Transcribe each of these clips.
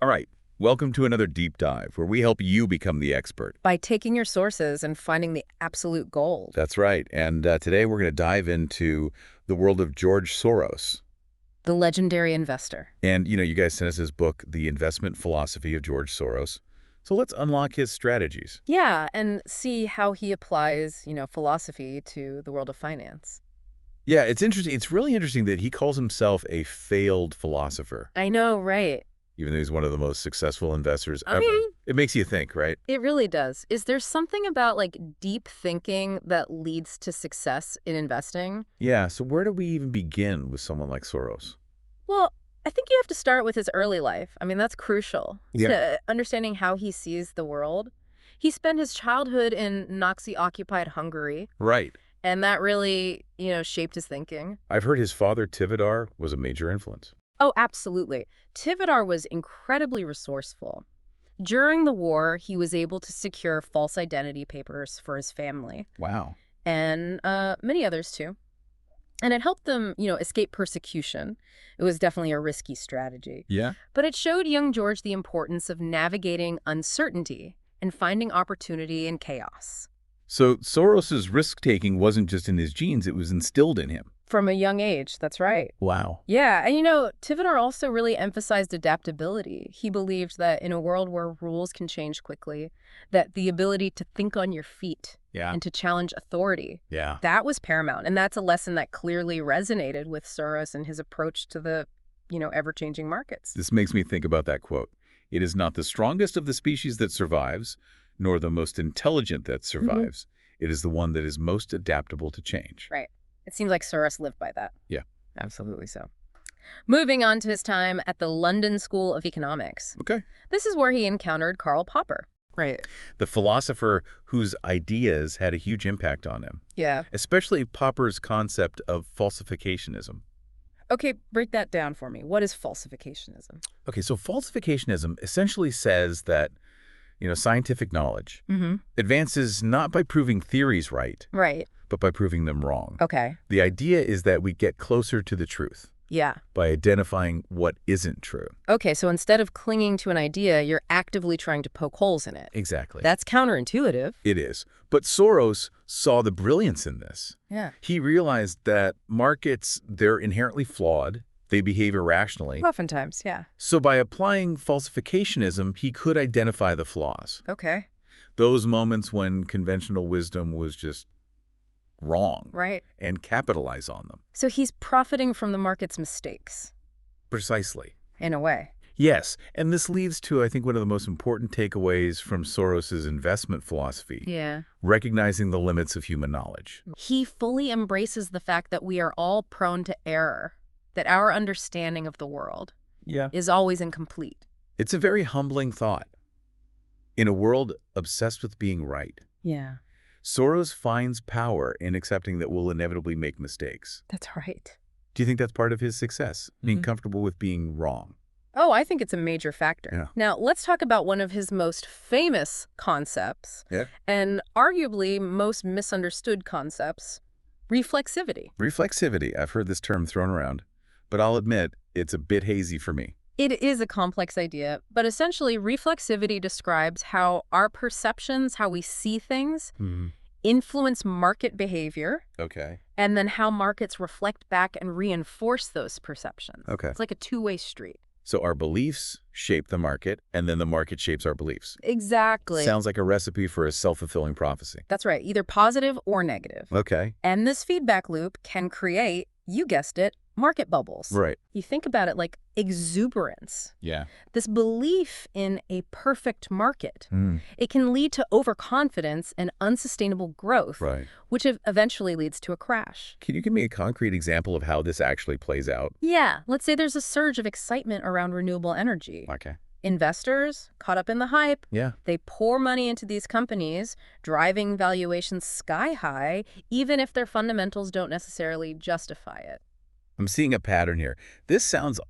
All right, welcome to another deep dive where we help you become the expert. By taking your sources and finding the absolute gold. That's right, and today we're going to dive into the world of George Soros. The legendary investor. And, you guys sent us his book, The Investment Philosophy of George Soros. So let's unlock his strategies. Yeah, and see how he applies, philosophy to the world of finance. Yeah, it's interesting. It's really interesting that he calls himself a failed philosopher. I know, right? Even though he's one of the most successful investors ever. I mean, it makes you think, right? it really does. Is there something about, deep thinking that leads to success in investing? Yeah, so where do we even begin with someone like Soros? Well, I think you have to start with his early life. I mean, that's crucial Yeah. to understanding how he sees the world. He spent his childhood in Nazi-occupied Hungary, Right. and that really, shaped his thinking. I've heard his father, Tivadar, was a major influence. Oh, absolutely. Tivadar was incredibly resourceful. During the war, he was able to secure false identity papers for his family, Wow. and many others too. And it helped them, escape persecution. It was definitely a risky strategy. Yeah? But it showed young George the importance of navigating uncertainty and finding opportunity in chaos. So Soros's risk-taking wasn't just in his genes, it was instilled in him. From a young age, that's right. Wow. Yeah, and Tivadar also really emphasized adaptability. He believed that in a world where rules can change quickly, that the ability to think on your feet Yeah. and to challenge authority, Yeah. that was paramount. And that's a lesson that clearly resonated with Soros and his approach to the, ever-changing markets. This makes me think about that quote. It is not the strongest of the species that survives, nor the most intelligent that survives. It is the one that is most adaptable to change. Right. It seems like Soros lived by that. Yeah. Absolutely so. Moving on to his time at the London School of Economics. Okay. This is where he encountered Karl Popper. Right. The philosopher whose ideas had a huge impact on him, Yeah. especially Popper's concept of falsificationism. Okay, break that down for me. What is falsificationism? Okay, so falsificationism essentially says that, scientific knowledge advances not by proving theories right, Right. but by proving them wrong. Okay. The idea is that we get closer to the truth Yeah. by identifying what isn't true. Okay, so instead of clinging to an idea, you're actively trying to poke holes in it. Exactly. That's counterintuitive. It is. But Soros saw the brilliance in this. Yeah. He realized that markets, they're inherently flawed. They behave irrationally. Oftentimes, yeah. So by applying falsificationism, he could identify the flaws. Okay. Those moments when conventional wisdom was just wrong. Right. And capitalize on them. So he's profiting from the market's mistakes, Precisely. in a way. Yes, and this leads to, I think, one of the most important takeaways from Soros's investment philosophy, Yeah. recognizing the limits of human knowledge. He fully embraces the fact that we are all prone to error, that our understanding of the world Yeah. is always incomplete. It's a very humbling thought. In a world obsessed with being right, Yeah. Soros finds power in accepting that we'll inevitably make mistakes. That's right. Do you think that's part of his success, being comfortable with being wrong? Oh, I think it's a major factor. Yeah. Now, let's talk about one of his most famous concepts, Yeah. and arguably most misunderstood concepts, reflexivity. Reflexivity. I've heard this term thrown around, but I'll admit it's a bit hazy for me. It is a complex idea, but essentially reflexivity describes how our perceptions, how we see things, influence market behavior, Okay. and then how markets reflect back and reinforce those perceptions. Okay. It's like a two-way street. So our beliefs shape the market, and then the market shapes our beliefs. Exactly. Sounds like a recipe for a self-fulfilling prophecy. That's right, either positive or negative. Okay. And this feedback loop can create, you guessed it, market bubbles. Right. You think about it like exuberance. Yeah. This belief in a perfect market. It can lead to overconfidence and unsustainable growth, Right. which eventually leads to a crash. Can you give me a concrete example of how this actually plays out? Yeah, let's say there's a surge of excitement around renewable energy. Okay. Investors, caught up in the hype, Yeah. they pour money into these companies, driving valuations sky high, even if their fundamentals don't necessarily justify it. I'm seeing a pattern here. This sounds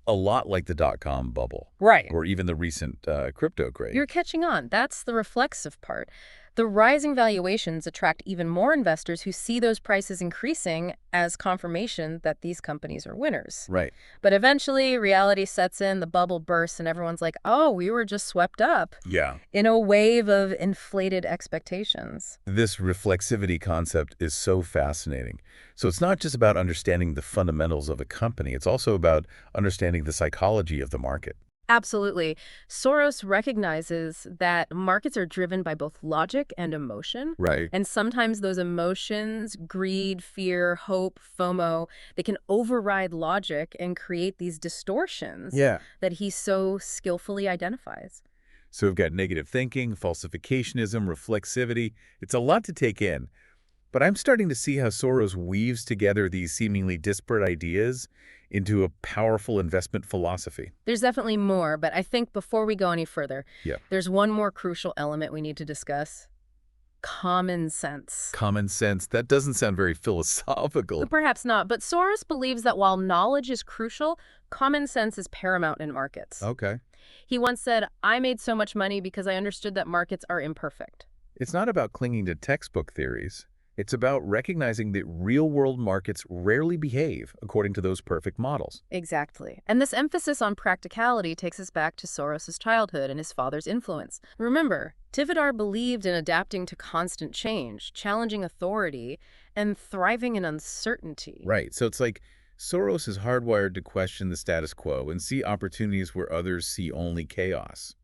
a lot like the dot-com bubble. Right. Or even the recent crypto craze. You're catching on. That's the reflexive part. The The rising valuations attract even more investors who see those prices increasing as confirmation that these companies are winners. Right. But eventually, reality sets in, the bubble bursts, and everyone's like, oh, we were just swept up Yeah. in a wave of inflated expectations. This reflexivity concept is so fascinating. So it's not just about understanding the fundamentals of a company. It's also about understanding the psychology of the market. Absolutely. Soros recognizes that markets are driven by both logic and emotion. Right. And sometimes those emotions, greed, fear, hope, FOMO, they can override logic and create these distortions that he so skillfully identifies. So we've got negative thinking, falsificationism, reflexivity. It's a lot to take in. But I'm starting to see how Soros weaves together these seemingly disparate ideas into a powerful investment philosophy. There's definitely more, but I think before we go any further, Yeah. there's one more crucial element we need to discuss. Common sense. Common sense. That doesn't sound very philosophical. Perhaps not, but Soros believes that while knowledge is crucial, common sense is paramount in markets. Okay. He once said, I made so much money because I understood that markets are imperfect. It's not about clinging to textbook theories. It's about recognizing that real-world markets rarely behave according to those perfect models. Exactly. And this emphasis on practicality takes us back to Soros's childhood and his father's influence. Remember, Tivadar believed in adapting to constant change, challenging authority, and thriving in uncertainty. Right. So it's like Soros is hardwired to question the status quo and see opportunities where others see only chaos.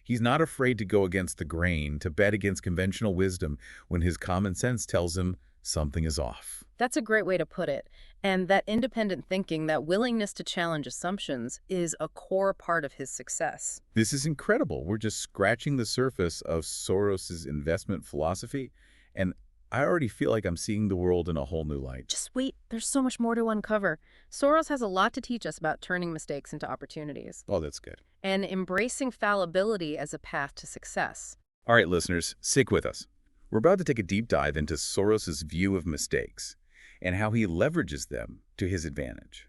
He's not afraid to go against the grain, to bet against conventional wisdom when his common sense tells him something is off. That's a great way to put it. And that independent thinking, that willingness to challenge assumptions, is a core part of his success. This is incredible. We're just scratching the surface of Soros's investment philosophy, and I already feel like I'm seeing the world in a whole new light. Just wait, there's so much more to uncover. Soros has a lot to teach us about turning mistakes into opportunities Oh, that's good. and embracing fallibility as a path to success. All right, listeners, stick with us. We're about to take a deep dive into Soros's view of mistakes and how he leverages them to his advantage.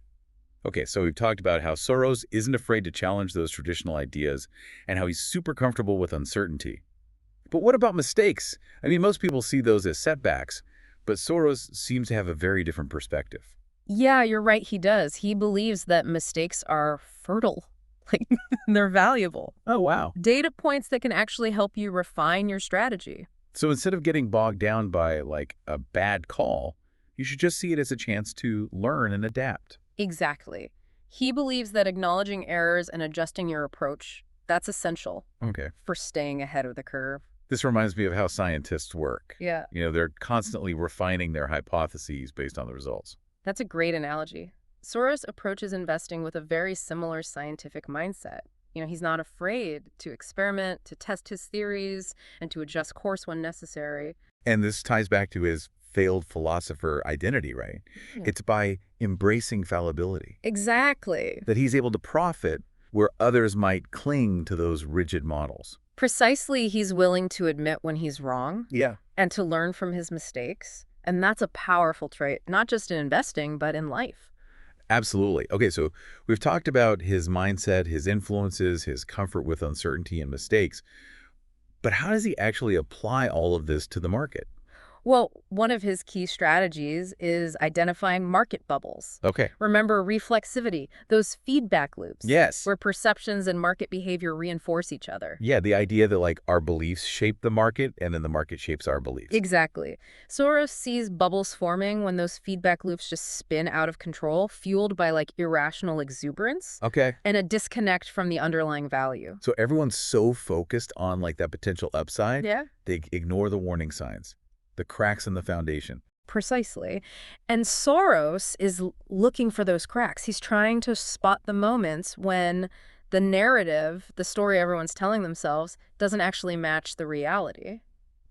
Okay, so we've talked about how Soros isn't afraid to challenge those traditional ideas and how he's super comfortable with uncertainty. But what about mistakes? I mean, most people see those as setbacks, but Soros seems to have a very different perspective. Yeah, you're right, he does. He believes that mistakes are fertile. Like, they're valuable. Oh, wow. Data points that can actually help you refine your strategy. So instead of getting bogged down by, like, a bad call, you should just see it as a chance to learn and adapt. Exactly. He believes that acknowledging errors and adjusting your approach, that's essential Okay. for staying ahead of the curve. This reminds me of how scientists work. Yeah, You know, they're constantly refining their hypotheses based on the results. that's a great analogy. Soros approaches investing with a very similar scientific mindset. He's not afraid to experiment, to test his theories, and to adjust course when necessary. And this ties back to his failed philosopher identity, right? Yeah. It's by embracing fallibility Exactly. that he's able to profit where others might cling to those rigid models. Precisely, he's willing to admit when he's wrong Yeah. and to learn from his mistakes. And that's a powerful trait, not just in investing, but in life. Absolutely. Okay, so we've talked about his mindset, his influences, his comfort with uncertainty and mistakes. But how does he actually apply all of this to the market? Well, one of his key strategies is identifying market bubbles. Okay. Remember reflexivity, those feedback loops. Yes. Where perceptions and market behavior reinforce each other. Yeah, the idea that, like, our beliefs shape the market and then the market shapes our beliefs. Exactly. Soros sees bubbles forming when those feedback loops just spin out of control, fueled by, like, irrational exuberance Okay. and a disconnect from the underlying value. So everyone's so focused on, like, that potential upside, Yeah. they ignore the warning signs, the cracks in the foundation. Precisely. And Soros is looking for those cracks. He's trying to spot the moments when the narrative, the story everyone's telling themselves, doesn't actually match the reality.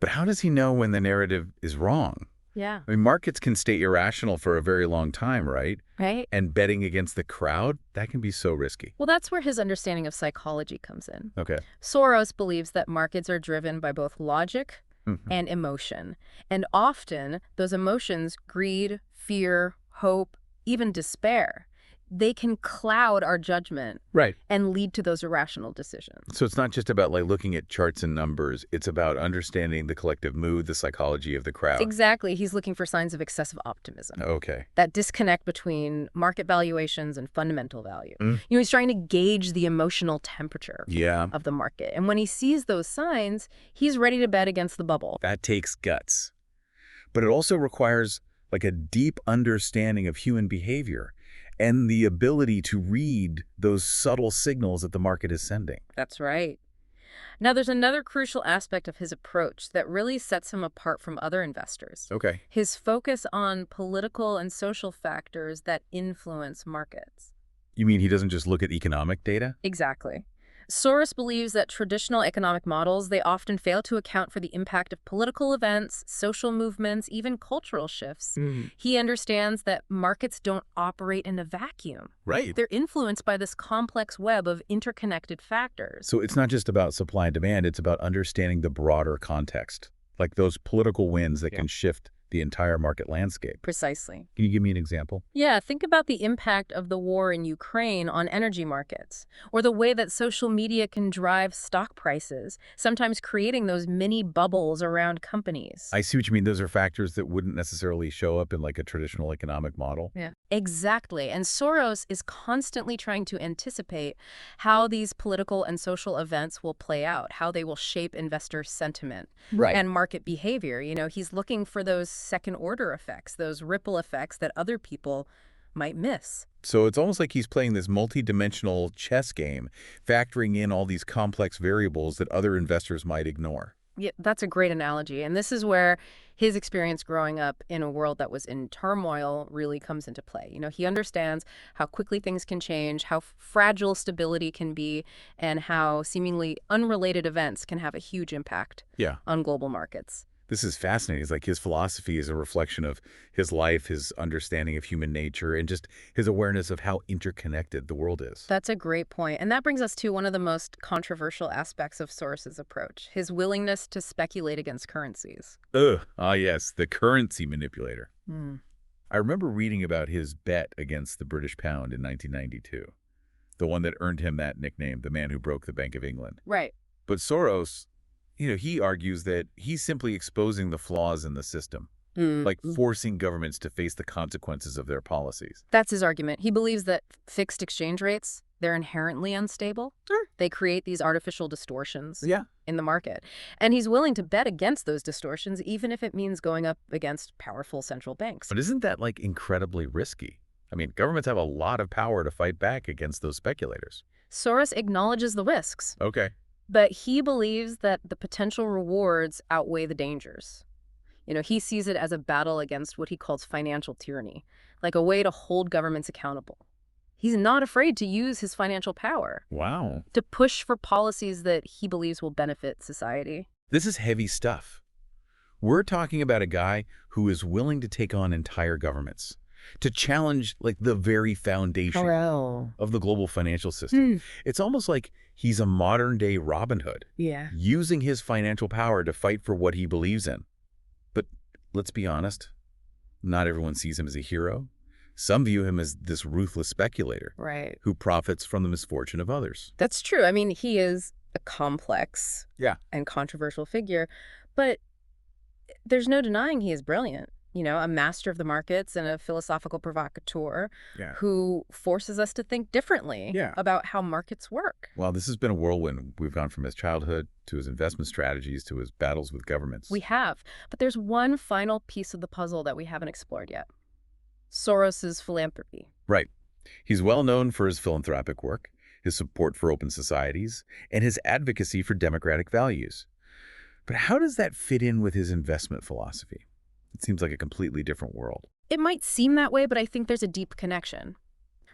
But how does he know when the narrative is wrong? Yeah. I mean, markets can stay irrational for a very long time, right? Right? And betting against the crowd, that can be so risky. Well, that's where his understanding of psychology comes in. Okay. Soros believes that markets are driven by both logic and emotion. And often, those emotions, greed, fear, hope, even despair, they can cloud our judgment Right. and lead to those irrational decisions. So it's not just about like looking at charts and numbers. It's about understanding the collective mood, the psychology of the crowd. Exactly. He's looking for signs of excessive optimism. Okay. That disconnect between market valuations and fundamental value. Mm. He's trying to gauge the emotional temperature Yeah. of the market. And when he sees those signs, he's ready to bet against the bubble. That takes guts. But it also requires like a deep understanding of human behavior and the ability to read those subtle signals that the market is sending. That's right. Now, there's another crucial aspect of his approach that really sets him apart from other investors. Okay. His focus on political and social factors that influence markets. You mean he doesn't just look at economic data? Exactly. Soros believes that traditional economic models, they often fail to account for the impact of political events, social movements, even cultural shifts. He understands that markets don't operate in a vacuum. Right. They're influenced by this complex web of interconnected factors. So it's not just about supply and demand, it's about understanding the broader context, like those political winds that can shift the entire market landscape. Precisely. Can you give me an example? Yeah, think about the impact of the war in Ukraine on energy markets, or the way that social media can drive stock prices, sometimes creating those mini bubbles around companies. I see what you mean. Those are factors that wouldn't necessarily show up in like a traditional economic model. Yeah, exactly. And Soros is constantly trying to anticipate how these political and social events will play out, how they will shape investor sentiment and market behavior. He's looking for those second-order effects, those ripple effects that other people might miss. So it's almost like he's playing this multi-dimensional chess game, factoring in all these complex variables that other investors might ignore. Yeah, that's a great analogy. And this is where his experience growing up in a world that was in turmoil really comes into play. He understands how quickly things can change, how fragile stability can be, and how seemingly unrelated events can have a huge impact on global markets. This is fascinating. It's like his philosophy is a reflection of his life, his understanding of human nature, and just his awareness of how interconnected the world is. That's a great point. And that brings us to one of the most controversial aspects of Soros's approach, his willingness to speculate against currencies. Yes, the currency manipulator. I remember reading about his bet against the British pound in 1992, the one that earned him that nickname, the man who broke the Bank of England. Right. But Soros, he argues that he's simply exposing the flaws in the system, like forcing governments to face the consequences of their policies. That's his argument. He believes that fixed exchange rates, they're inherently unstable. Sure. They create these artificial distortions Yeah. in the market. And he's willing to bet against those distortions, even if it means going up against powerful central banks. But isn't that like incredibly risky? I mean, governments have a lot of power to fight back against those speculators. Soros acknowledges the risks. Okay. But he believes that the potential rewards outweigh the dangers. He sees it as a battle against what he calls financial tyranny, like a way to hold governments accountable. He's not afraid to use his financial power Wow. to push for policies that he believes will benefit society. This is heavy stuff. We're talking about a guy who is willing to take on entire governments, to challenge like the very foundation of the global financial system. It's almost like he's a modern-day Robin Hood, using his financial power to fight for what he believes in. But let's be honest, not everyone sees him as a hero. Some view him as this ruthless speculator who profits from the misfortune of others. That's true. I mean, he is a complex and controversial figure, but there's no denying he is brilliant. A master of the markets and a philosophical provocateur who forces us to think differently about how markets work. Well, this has been a whirlwind. We've gone from his childhood to his investment strategies to his battles with governments. We have. But there's one final piece of the puzzle that we haven't explored yet. Soros's philanthropy. Right. He's well known for his philanthropic work, his support for open societies, and his advocacy for democratic values. But how does that fit in with his investment philosophy? It seems like a completely different world. It might seem that way, but I think there's a deep connection.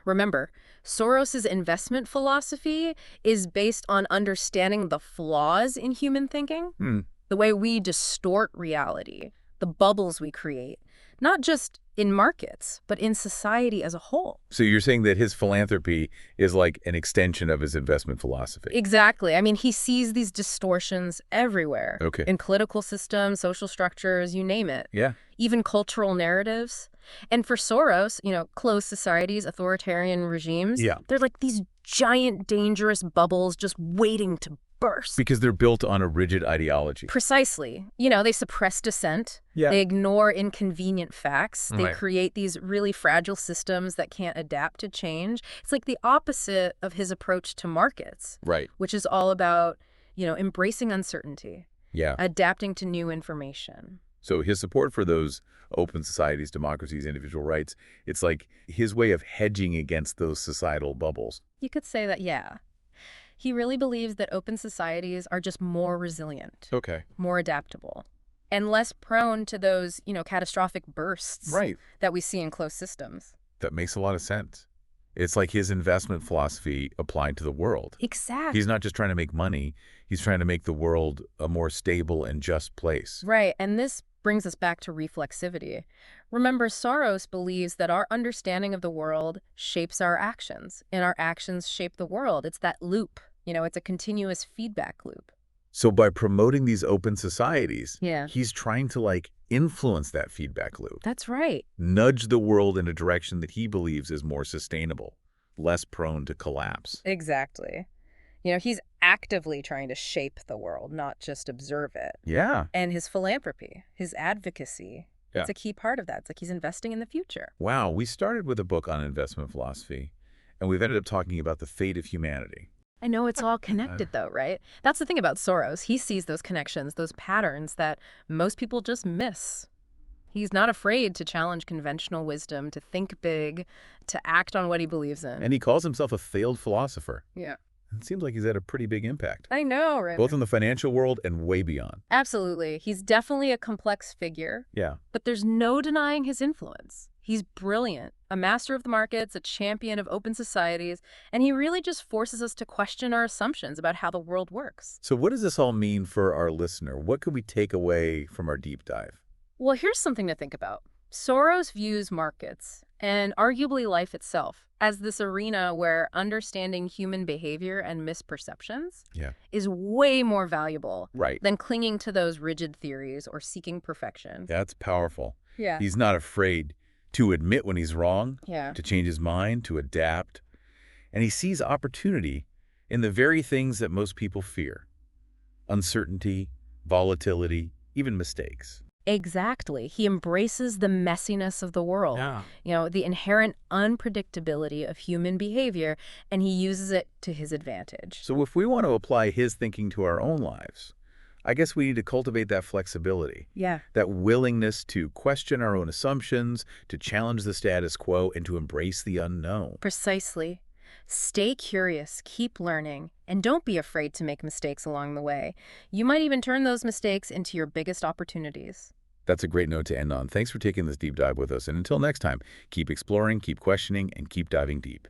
Remember, Soros's investment philosophy is based on understanding the flaws in human thinking, the way we distort reality, the bubbles we create, not just in markets, but in society as a whole. So you're saying that his philanthropy is like an extension of his investment philosophy? Exactly. I mean, he sees these distortions everywhere. Okay. In political systems, social structures, you name it. Yeah. Even cultural narratives. And for Soros, closed societies, authoritarian regimes, they're like these giant, dangerous bubbles just waiting to burst. Because they're built on a rigid ideology. Precisely. They suppress dissent. Yeah. They ignore inconvenient facts. They Right. create these really fragile systems that can't adapt to change. It's like the opposite of his approach to markets, Right. which is all about, embracing uncertainty, Yeah. adapting to new information. So his support for those open societies, democracies, individual rights, it's like his way of hedging against those societal bubbles. You could say that, yeah. He really believes that open societies are just more resilient, Okay. more adaptable, and less prone to those, catastrophic bursts Right. that we see in closed systems. That makes a lot of sense. It's like his investment philosophy applied to the world. Exactly. He's not just trying to make money. He's trying to make the world a more stable and just place. Right, and this brings us back to reflexivity. Remember, Soros believes that our understanding of the world shapes our actions, and our actions shape the world. It's that loop. It's a continuous feedback loop. So by promoting these open societies, Yeah. he's trying to influence that feedback loop, That's right. nudge the world in a direction that he believes is more sustainable, less prone to collapse. Exactly. He's actively trying to shape the world, not just observe it. Yeah. And his philanthropy, his advocacy, Yeah. it's a key part of that. It's like he's investing in the future. Wow, we started with a book on investment philosophy, and we've ended up talking about the fate of humanity. I know it's all connected, though, right? That's the thing about Soros. He sees those connections, those patterns that most people just miss. He's not afraid to challenge conventional wisdom, to think big, to act on what he believes in. And he calls himself a failed philosopher. Yeah. It seems like he's had a pretty big impact, I know, right? both in the financial world and way beyond. Absolutely. He's definitely a complex figure, Yeah. but there's no denying his influence. He's brilliant, a master of the markets, a champion of open societies, and he really just forces us to question our assumptions about how the world works. So what does this all mean for our listener? What could we take away from our deep dive? Well, here's something to think about. Soros views markets, and arguably life itself, as this arena where understanding human behavior and misperceptions Yeah. is way more valuable Right. than clinging to those rigid theories or seeking perfection. That's powerful. Yeah. He's not afraid to admit when he's wrong, Yeah. to change his mind, to adapt. And he sees opportunity in the very things that most people fear: uncertainty, volatility, even mistakes. Exactly. He embraces the messiness of the world, the inherent unpredictability of human behavior, and he uses it to his advantage. So if we want to apply his thinking to our own lives, I guess we need to cultivate that flexibility, Yeah. that willingness to question our own assumptions, to challenge the status quo, and to embrace the unknown. Precisely. Stay curious, keep learning, and don't be afraid to make mistakes along the way. You might even turn those mistakes into your biggest opportunities. That's a great note to end on. Thanks for taking this deep dive with us. And until next time, keep exploring, keep questioning, and keep diving deep.